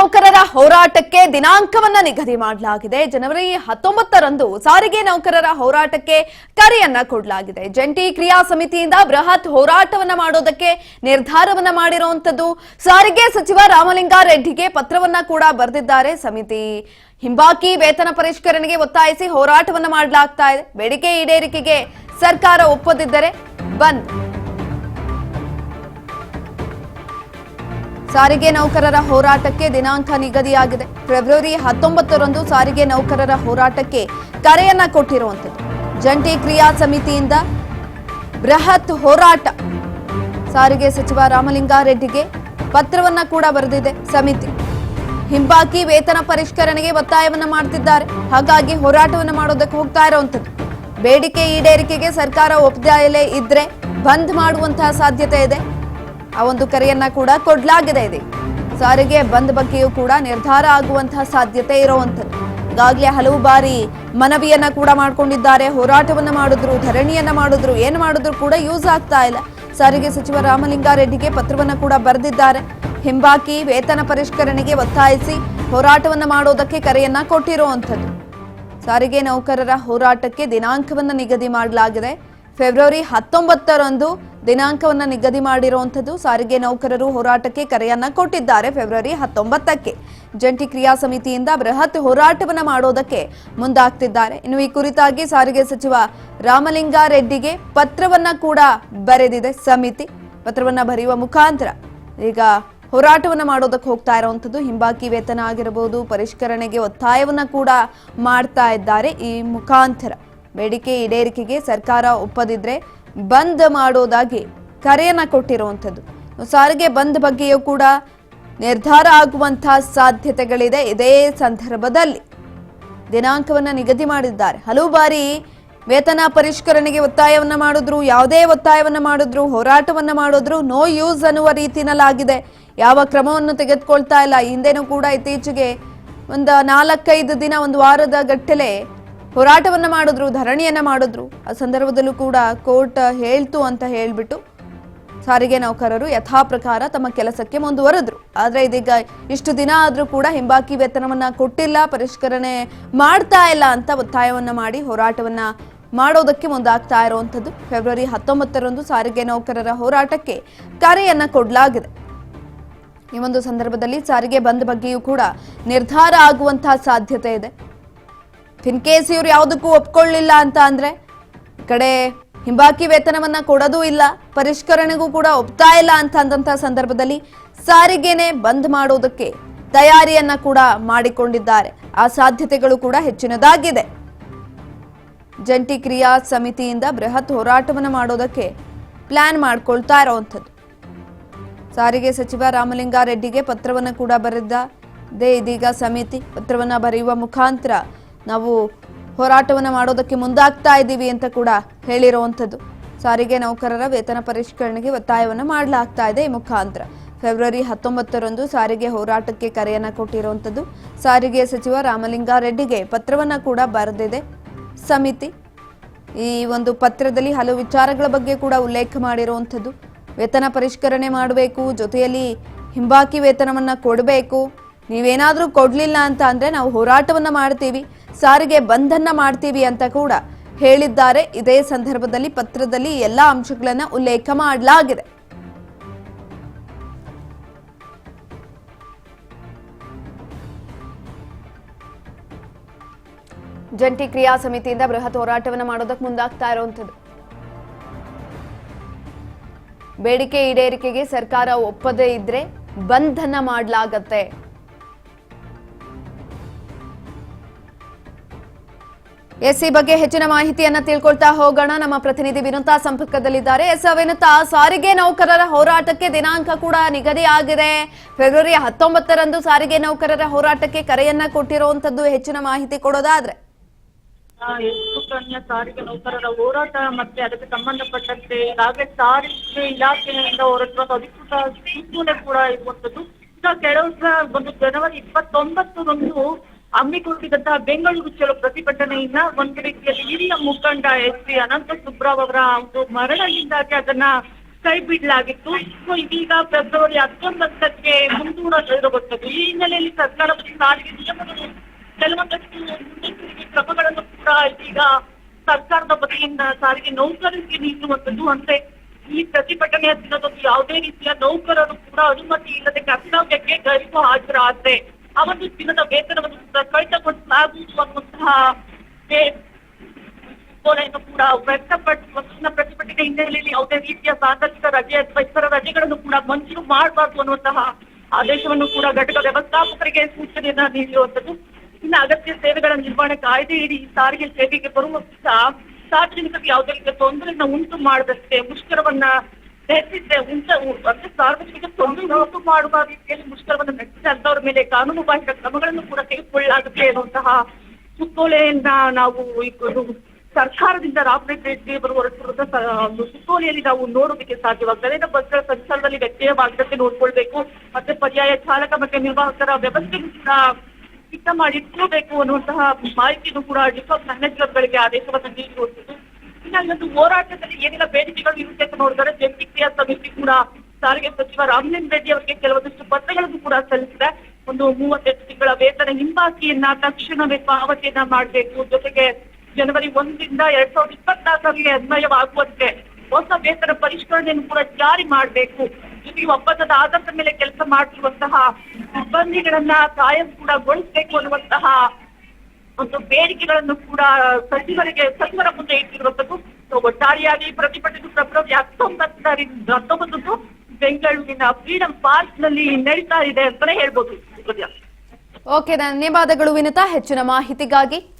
ನೌಕರರ ಹೋರಾಟಕ್ಕೆ ದಿನಾಂಕವನ್ನ ನಿಗದಿ ಮಾಡಲಾಗಿದೆ. ಜನವರಿ 19ರಂದು ಸಾರಿಗೆ ನೌಕರರ ಹೋರಾಟಕ್ಕೆ ಕರೆಯನ್ನ ಕೊಡಲಾಗಿದೆ. ಜಂಟಿ ಕ್ರಿಯಾ ಸಮಿತಿಯಿಂದ ಬೃಹತ್ ಹೋರಾಟವನ್ನ ಮಾಡೋದಕ್ಕೆ ನಿರ್ಧಾರವನ್ನ ಮಾಡಿರುವಂತದ್ದು. ಸಾರಿಗೆ ಸಚಿವ ರಾಮಲಿಂಗಾರೆಡ್ಡಿಗೆ ಪತ್ರವನ್ನ ಕೂಡ ಬರೆದಿದ್ದಾರೆ ಸಮಿತಿ. ಹಿಂಬಾಕಿ ವೇತನ ಪರಿಷ್ಕರಣೆಗೆ ಒತ್ತಾಯಿಸಿ ಹೋರಾಟವನ್ನ ಮಾಡಲಾಗ್ತಾ ಇದೆ. ಬೇಡಿಕೆ ಈಡೇರಿಕೆಗೆ ಸರ್ಕಾರ ಒಪ್ಪದಿದ್ದರೆ ಬಂದ್. ಸಾರಿಗೆ ನೌಕರರ ಹೋರಾಟಕ್ಕೆ ದಿನಾಂಕ ನಿಗದಿಯಾಗಿದೆ. ಫೆಬ್ರವರಿ 19ರಂದು ಸಾರಿಗೆ ನೌಕರರ ಹೋರಾಟಕ್ಕೆ ಕರೆಯನ್ನ ಕೊಟ್ಟಿರುವಂತದ್ದು. ಜಂಟಿ ಕ್ರಿಯಾ ಸಮಿತಿಯಿಂದ ಬೃಹತ್ ಹೋರಾಟ. ಸಾರಿಗೆ ಸಚಿವ ರಾಮಲಿಂಗಾರೆಡ್ಡಿಗೆ ಪತ್ರವನ್ನ ಕೂಡ ಬರೆದಿದೆ ಸಮಿತಿ. ಹಿಂಬಾಕಿ ವೇತನ ಪರಿಷ್ಕರಣೆಗೆ ಒತ್ತಾಯವನ್ನ ಮಾಡ್ತಿದ್ದಾರೆ. ಹಾಗಾಗಿ ಹೋರಾಟವನ್ನ ಮಾಡೋದಕ್ಕೆ ಹೋಗ್ತಾ ಇರುವಂತದ್ದು. ಬೇಡಿಕೆ ಈಡೇರಿಕೆಗೆ ಸರ್ಕಾರ ಒಪ್ಪದೇ ಇದ್ರೆ ಬಂದ್ ಮಾಡುವಂತಹ ಸಾಧ್ಯತೆ ಇದೆ. ಆ ಒಂದು ಕರೆಯನ್ನ ಕೂಡ ಕೊಡಲಾಗಿದೆ. ಇದೆ ಸಾರಿಗೆ ಬಂದ್ ಬಗ್ಗೆಯೂ ಕೂಡ ನಿರ್ಧಾರ ಆಗುವಂತಹ ಸಾಧ್ಯತೆ ಇರುವಂತದ್ದು. ಈಗಾಗಲೇ ಹಲವು ಬಾರಿ ಮನವಿಯನ್ನ ಕೂಡ ಮಾಡ್ಕೊಂಡಿದ್ದಾರೆ. ಹೋರಾಟವನ್ನ ಮಾಡಿದ್ರು, ಧರಣಿಯನ್ನ ಮಾಡಿದ್ರು, ಏನು ಮಾಡಿದ್ರು ಕೂಡ ಯೂಸ್ ಆಗ್ತಾ ಇಲ್ಲ. ಸಾರಿಗೆ ಸಚಿವ ರಾಮಲಿಂಗಾರೆಡ್ಡಿಗೆ ಪತ್ರವನ್ನ ಕೂಡ ಬರೆದಿದ್ದಾರೆ. ಹಿಂಬಾಕಿ ವೇತನ ಪರಿಷ್ಕರಣೆಗೆ ಒತ್ತಾಯಿಸಿ ಹೋರಾಟವನ್ನ ಮಾಡೋದಕ್ಕೆ ಕರೆಯನ್ನ ಕೊಟ್ಟಿರುವಂತದ್ದು. ಸಾರಿಗೆ ನೌಕರರ ಹೋರಾಟಕ್ಕೆ ದಿನಾಂಕವನ್ನ ನಿಗದಿ ಮಾಡಲಾಗಿದೆ. ಫೆಬ್ರವರಿ 19ರಂದು ದಿನಾಂಕವನ್ನ ನಿಗದಿ ಮಾಡಿರುವಂತದ್ದು. ಸಾರಿಗೆ ನೌಕರರು ಹೋರಾಟಕ್ಕೆ ಕರೆಯನ್ನ ಕೊಟ್ಟಿದ್ದಾರೆ. ಫೆಬ್ರವರಿ 19ಕ್ಕೆ ಜಂಟಿ ಕ್ರಿಯಾ ಸಮಿತಿಯಿಂದ ಬೃಹತ್ ಹೋರಾಟವನ್ನ ಮಾಡೋದಕ್ಕೆ ಮುಂದಾಗ್ತಿದ್ದಾರೆ. ಇನ್ನು ಈ ಕುರಿತಾಗಿ ಸಾರಿಗೆ ಸಚಿವ ರಾಮಲಿಂಗಾರೆಡ್ಡಿಗೆ ಪತ್ರವನ್ನ ಕೂಡ ಬರೆದಿದೆ ಸಮಿತಿ. ಪತ್ರವನ್ನ ಬರೆಯುವ ಮುಖಾಂತರ ಈಗ ಹೋರಾಟವನ್ನ ಮಾಡೋದಕ್ಕೆ ಹೋಗ್ತಾ ಇರುವಂತದ್ದು. ಹಿಂಬಾಕಿ ವೇತನ ಆಗಿರಬಹುದು, ಪರಿಷ್ಕರಣೆಗೆ ಒತ್ತಾಯವನ್ನ ಕೂಡ ಮಾಡ್ತಾ ಇದ್ದಾರೆ. ಈ ಮುಖಾಂತರ ಬೇಡಿಕೆ ಈಡೇರಿಕೆಗೆ ಸರ್ಕಾರ ಒಪ್ಪದಿದ್ರೆ ಬಂದ್ ಮಾಡೋದಾಗಿ ಕರೆಯನ್ನ ಕೊಟ್ಟಿರುವಂತದ್ದು. ಸಾರಿಗೆ ಬಂದ್ ಬಗ್ಗೆಯೂ ಕೂಡ ನಿರ್ಧಾರ ಆಗುವಂತಹ ಸಾಧ್ಯತೆಗಳಿದೆ. ಇದೇ ಸಂದರ್ಭದಲ್ಲಿ ದಿನಾಂಕವನ್ನ ನಿಗದಿ ಮಾಡಿದ್ದಾರೆ. ಹಲವು ಬಾರಿ ವೇತನ ಪರಿಷ್ಕರಣೆಗೆ ಒತ್ತಾಯವನ್ನ ಮಾಡಿದ್ರು, ಯಾವುದೇ ಒತ್ತಾಯವನ್ನ ಮಾಡಿದ್ರು, ಹೋರಾಟವನ್ನ ಮಾಡಿದ್ರು ನೋ ಯೂಸ್ ಅನ್ನುವ ರೀತಿನಲ್ಲಾಗಿದೆ. ಯಾವ ಕ್ರಮವನ್ನು ತೆಗೆದುಕೊಳ್ತಾ ಇಲ್ಲ. ಹಿಂದೆನೂ ಕೂಡ ಇತ್ತೀಚೆಗೆ ಒಂದು 4-5 ದಿನ, ಒಂದು ವಾರದ ಗಟ್ಟಲೆ ಹೋರಾಟವನ್ನ ಮಾಡಿದ್ರು, ಧರಣಿಯನ್ನ ಮಾಡಿದ್ರು. ಆ ಸಂದರ್ಭದಲ್ಲೂ ಕೂಡ ಕೋರ್ಟ್ ಹೇಳ್ತು ಅಂತ ಹೇಳ್ಬಿಟ್ಟು ಸಾರಿಗೆ ನೌಕರರು ಯಥಾ ಪ್ರಕಾರ ತಮ್ಮ ಕೆಲಸಕ್ಕೆ ಮುಂದುವರೆದ್ರು. ಆದ್ರೆ ಇದೀಗ ಇಷ್ಟು ದಿನ ಆದ್ರೂ ಕೂಡ ಹಿಂಬಾಕಿ ವೇತನವನ್ನ ಕೊಟ್ಟಿಲ್ಲ, ಪರಿಷ್ಕರಣೆ ಮಾಡ್ತಾ ಇಲ್ಲ ಅಂತ ಒತ್ತಾಯವನ್ನ ಮಾಡಿ ಹೋರಾಟವನ್ನ ಮಾಡೋದಕ್ಕೆ ಮುಂದಾಗ್ತಾ ಇರುವಂತದ್ದು. ಫೆಬ್ರವರಿ 19ರಂದು ಸಾರಿಗೆ ನೌಕರರ ಹೋರಾಟಕ್ಕೆ ಕರೆಯನ್ನ ಕೊಡಲಾಗಿದೆ. ಈ ಒಂದು ಸಂದರ್ಭದಲ್ಲಿ ಸಾರಿಗೆ ಬಂದ್ ಬಗ್ಗೆಯೂ ಕೂಡ ನಿರ್ಧಾರ ಆಗುವಂತಹ ಸಾಧ್ಯತೆ ಇದೆ. ಇನ್ ಕೇಸ್ ಇವ್ರು ಯಾವುದಕ್ಕೂ ಒಪ್ಕೊಳ್ಳಿಲ್ಲ ಅಂತ ಅಂದ್ರೆ ಈ ಕಡೆ ಹಿಂಬಾಕಿ ವೇತನವನ್ನ ಕೊಡೋದೂ ಇಲ್ಲ, ಪರಿಷ್ಕರಣೆಗೂ ಕೂಡ ಒಪ್ತಾ ಇಲ್ಲ ಅಂತ ಅಂದಂತಹ ಸಂದರ್ಭದಲ್ಲಿ ಸಾರಿಗೆನೆ ಬಂದ್ ಮಾಡೋದಕ್ಕೆ ತಯಾರಿಯನ್ನ ಕೂಡ ಮಾಡಿಕೊಂಡಿದ್ದಾರೆ. ಆ ಸಾಧ್ಯತೆಗಳು ಕೂಡ ಹೆಚ್ಚಿನದಾಗಿದೆ. ಜಂಟಿ ಕ್ರಿಯಾ ಸಮಿತಿಯಿಂದ ಬೃಹತ್ ಹೋರಾಟವನ್ನ ಮಾಡೋದಕ್ಕೆ ಪ್ಲಾನ್ ಮಾಡ್ಕೊಳ್ತಾ ಇರುವಂತದ್ದು. ಸಾರಿಗೆ ಸಚಿವ ರಾಮಲಿಂಗಾರೆಡ್ಡಿಗೆ ಪತ್ರವನ್ನ ಕೂಡ ಬರೆದಿದೆ. ಇದೀಗ ಸಮಿತಿ ಪತ್ರವನ್ನ ಬರೆಯುವ ಮುಖಾಂತರ ನಾವು ಹೋರಾಟವನ್ನ ಮಾಡೋದಕ್ಕೆ ಮುಂದಾಗ್ತಾ ಇದ್ದೀವಿ ಅಂತ ಕೂಡ ಹೇಳಿರುವಂತದ್ದು. ಸಾರಿಗೆ ನೌಕರರ ವೇತನ ಪರಿಷ್ಕರಣೆಗೆ ಒತ್ತಾಯವನ್ನ ಮಾಡಲಾಗ್ತಾ ಇದೆ. ಈ ಮುಖಾಂತರ ಫೆಬ್ರವರಿ 19ರಂದು ಸಾರಿಗೆ ಹೋರಾಟಕ್ಕೆ ಕರೆಯನ್ನ ಕೊಟ್ಟಿರುವಂತದ್ದು. ಸಾರಿಗೆ ಸಚಿವ ರಾಮಲಿಂಗಾರೆಡ್ಡಿಗೆ ಪತ್ರವನ್ನ ಕೂಡ ಬರೆದಿದೆ ಸಮಿತಿ. ಈ ಒಂದು ಪತ್ರದಲ್ಲಿ ಹಲವು ವಿಚಾರಗಳ ಬಗ್ಗೆ ಕೂಡ ಉಲ್ಲೇಖ ಮಾಡಿರುವಂತದ್ದು. ವೇತನ ಪರಿಷ್ಕರಣೆ ಮಾಡಬೇಕು, ಜೊತೆಯಲ್ಲಿ ಹಿಂಬಾಕಿ ವೇತನವನ್ನ ಕೊಡಬೇಕು. ನೀವೇನಾದ್ರೂ ಕೊಡ್ಲಿಲ್ಲ ಅಂತ ಅಂದ್ರೆ ನಾವು ಹೋರಾಟವನ್ನ ಮಾಡ್ತೀವಿ, ಸಾರಿಗೆ ಬಂಧನ್ನ ಮಾಡ್ತೀವಿ ಅಂತ ಕೂಡ ಹೇಳಿದ್ದಾರೆ. ಇದೇ ಸಂದರ್ಭದಲ್ಲಿ ಪತ್ರದಲ್ಲಿ ಎಲ್ಲಾ ಅಂಶಗಳನ್ನ ಉಲ್ಲೇಖ ಮಾಡಲಾಗಿದೆ. ಜಂಟಿ ಕ್ರಿಯಾ ಸಮಿತಿಯಿಂದ ಬೃಹತ್ ಹೋರಾಟವನ್ನ ಮಾಡೋದಕ್ಕೆ ಮುಂದಾಗ್ತಾ ಇರುವಂತದ್ದು. ಬೇಡಿಕೆ ಈಡೇರಿಕೆಗೆ ಸರ್ಕಾರ ಒಪ್ಪದೇ ಇದ್ರೆ ಬಂಧನ ಮಾಡಲಾಗತ್ತೆ. ಈ ಬಗ್ಗೆ ಹೆಚ್ಚಿನ ಮಾಹಿತಿಯನ್ನ ತಿಳ್ಕೊಳ್ತಾ ಹೋಗೋಣ. ನಮ್ಮ ಪ್ರತಿನಿಧಿ ವಿನುತಾ ಸಂಪರ್ಕದಲ್ಲಿದ್ದಾರೆ. ವಿನುತಾ, ಸಾರಿಗೆ ನೌಕರರ ಹೋರಾಟಕ್ಕೆ ದಿನಾಂಕ ಕೂಡ ನಿಗದಿ ಆಗಿದೆ. ಫೆಬ್ರವರಿ 19ರಂದು ಸಾರಿಗೆ ನೌಕರರ ಹೋರಾಟಕ್ಕೆ ಕರೆಯನ್ನ ಕೊಟ್ಟಿರುವಂತದ್ದು. ಹೆಚ್ಚಿನ ಮಾಹಿತಿ ಕೊಡೋದಾದ್ರೆ ಸಾರಿಗೆ ನೌಕರರ ಹೋರಾಟ ಮತ್ತೆ ಅದಕ್ಕೆ ಸಂಬಂಧಪಟ್ಟಂತೆ ಈಗಾಗಲೇ ಸಾರಿಗೆ ಇಲಾಖೆಯಿಂದ ಹೊರಟಿರುವ ಅಧಿಕೃತ ಸೂಚನೆ ಕೂಡ ಇರುವಂತದ್ದು. ಈಗ ಕೆಲವು ಒಂದು ಜನವರಿ 29ರಂದು ಹಮ್ಮಿಕೊಂಡಿದ್ದಂತಹ ಬೆಂಗಳೂರು ಚಲೋ ಪ್ರತಿಭಟನೆಯಿಂದ ಒಂದು ರೀತಿಯಲ್ಲಿ ಹಿರಿಯ ಮುಖಂಡ ಎಸ್ ಪಿ ಅನಂತ ಸುಬ್ರಾವ್ ಅವರ ಒಂದು ಮರಣದಿಂದಾಗಿ ಅದನ್ನ ಕೈ ಬಿಡಲಾಗಿತ್ತು. ಸೊ ಇದೀಗ ಫೆಬ್ರವರಿ 19ಕ್ಕೆ ಮುಂದೂಡಿರುವಂತದ್ದು. ಈ ಹಿನ್ನೆಲೆಯಲ್ಲಿ ಸರ್ಕಾರದ ಸಾರಿಗೆ ನಿಯಮಗಳು ಕೆಲವೊಂದಷ್ಟು ಮುನ್ನೆಚ್ಚರಿಕೆ ಕ್ರಮಗಳನ್ನು ಕೂಡ ಇದೀಗ ಸರ್ಕಾರದ ವತಿಯಿಂದ ಸಾರಿಗೆ ನೌಕರರಿಗೆ ನೀಡುವಂತದ್ದು. ಅಂದ್ರೆ ಈ ಪ್ರತಿಭಟನೆಯ ದಿನದಂದು ಯಾವುದೇ ರೀತಿಯ ನೌಕರರು ಕೂಡ ಅನುಮತಿ ಇಲ್ಲದೆ ಕರ್ತವ್ಯಕ್ಕೆ ಗೈರು ಹಾಜರಾದ್ರೆ ಆ ಒಂದು ದಿನದ ವೇತನವನ್ನು ಕೂಡ ಕಡಿತಗೊಳಿಸಲಾಗುವುದು ಅನ್ನುವಂತಹ ಕೂಡ ವ್ಯಕ್ತಪಡಿಸುವ ಪ್ರತಿಭಟನೆ ಹಿನ್ನೆಲೆಯಲ್ಲಿ ಯಾವುದೇ ರೀತಿಯ ಸಾರ್ವಜನಿಕ ರಜೆ ಅಥವಾ ಇತರ ರಜೆಗಳನ್ನು ಕೂಡ ಮಂಜೂರು ಮಾಡಬಾರ್ದು ಅನ್ನುವಂತಹ ಆದೇಶವನ್ನು ಕೂಡ ಘಟಕ ವ್ಯವಸ್ಥಾಪಕರಿಗೆ ಸೂಚನೆಯನ್ನ ನೀಡಿರುವಂತದ್ದು. ಇನ್ನು ಅಗತ್ಯ ಸೇವೆಗಳ ನಿರ್ವಹಣೆ ಕಾಯ್ದೆ ಇಡಿ ಸಾರಿಗೆ ಸೇವೆಗೆ ಬರುವ ಸಾರ್ವಜನಿಕರಿಗೆ ಯಾವುದೇ ರೀತಿಯ ತೊಂದರೆಯನ್ನು ಉಂಟು ಮಾಡದಂತೆ ಮುಷ್ಕರವನ್ನ ನಡೆಸಿದ್ರೆ ಅಂದ್ರೆ ಸಾರ್ವಜನಿಕ ತೊಂದರೆ ಉಂಟು ಮಾಡುವ ರೀತಿಯಲ್ಲಿ ಮುಷ್ಕರವನ್ನು ನಡೆಸಿದ್ರೆ ಅಂತವ್ರ ಮೇಲೆ ಕಾನೂನು ಬಾಹಿರ ಕ್ರಮಗಳನ್ನು ಕೂಡ ತೆಗೆದುಕೊಳ್ಳಲಾಗುತ್ತೆ ಅನ್ನುವಂತಹ ಸುತ್ತೋಲೆಯನ್ನ ನಾವು ಸರ್ಕಾರದಿಂದ ರಾಮನಗರಕ್ಕೆ ಬರುವ ಒಂದು ಸುತ್ತೋಲೆಯಲ್ಲಿ ನಾವು ನೋಡೋದಕ್ಕೆ ಸಾಧ್ಯವಾಗ್ತದೆ. ಬಸ್ಗಳ ಸಂಚಾರದಲ್ಲಿ ವ್ಯತ್ಯಯವಾಗದಂತೆ ನೋಡ್ಕೊಳ್ಬೇಕು, ಮತ್ತೆ ಪರ್ಯಾಯ ಚಾಲಕ ಮತ್ತೆ ನಿರ್ವಾಹಕರ ವ್ಯವಸ್ಥೆಯನ್ನು ಕೂಡ ಸಿದ್ಧ ಮಾಡಿ ಇಟ್ಕೋಬೇಕು ಅನ್ನುವಂತಹ ಮಾಹಿತಿಯನ್ನು ಕೂಡ ಡಿಪೋ ಮ್ಯಾನೇಜರ್ಗಳಿಗೆ ಆದೇಶವನ್ನು ನೀಡಿರುವಂತದ್ದು. ಇನ್ನೊಂದು ಹೋರಾಟದಲ್ಲಿ ಏನೆಲ್ಲ ಬೇಡಿಕೆಗಳು ಇರುತ್ತೆ ಅಂತ ನೋಡಿದರೆ ಜಂಟಿ ಕ್ರಿಯಾ ಸಮಿತಿ ಕೂಡ ಸಾರಿಗೆ ಸಚಿವ ರಾಮಲಿಂಗ ರೆಡ್ಡಿ ಅವರಿಗೆ ಕೆಲವೊಂದಿಷ್ಟು ಪತ್ರಗಳನ್ನು ಕೂಡ ಸಲ್ಲಿಸಿದೆ. ಒಂದು 38 ತಿಂಗಳ ವೇತನ ಹಿಂಬಾಕಿಯನ್ನ ತಕ್ಷಣವೇ ಪಾವತಿಯನ್ನ ಮಾಡಬೇಕು, ಜೊತೆಗೆ ಜನವರಿ 1ರಿಂದ 2024ರಲ್ಲಿ ಅನ್ವಯವಾಗುವಂತೆ ಹೊಸ ವೇತನ ಪರಿಷ್ಕರಣೆಯನ್ನು ಕೂಡ ಜಾರಿ ಮಾಡಬೇಕು. ಜೊತೆಗೆ ಒಪ್ಪಂದದ ಆಧಾರದ ಮೇಲೆ ಕೆಲಸ ಮಾಡಿರುವಂತಹ ಸಿಬ್ಬಂದಿಗಳನ್ನ ಕಾಯಂ ಕೂಡ ಗೊಳಿಸಬೇಕು ಅನ್ನುವಂತಹ ಒಂದು ಬೇಡಿಕೆಗಳನ್ನು ಕೂಡ ಸಚಿವರ ಮುಂದೆ ಇಟ್ಟಿರುವಂತದ್ದು. ಒಟ್ಟಾರೆಯಾಗಿ ಪ್ರತಿಭಟನೆ ಫೆಬ್ರವರಿ 19 ಬೆಂಗಳೂರಿನ ಫ್ರೀಡಂ ಪಾರ್ಕ್ ನಲ್ಲಿ ನಡೀತಾ ಇದೆ ಅಂತಾನೆ ಹೇಳ್ಬೋದು. ಓಕೆ, ಧನ್ಯವಾದಗಳು ವಿನುತಾ ಹೆಚ್ಚಿನ ಮಾಹಿತಿಗಾಗಿ.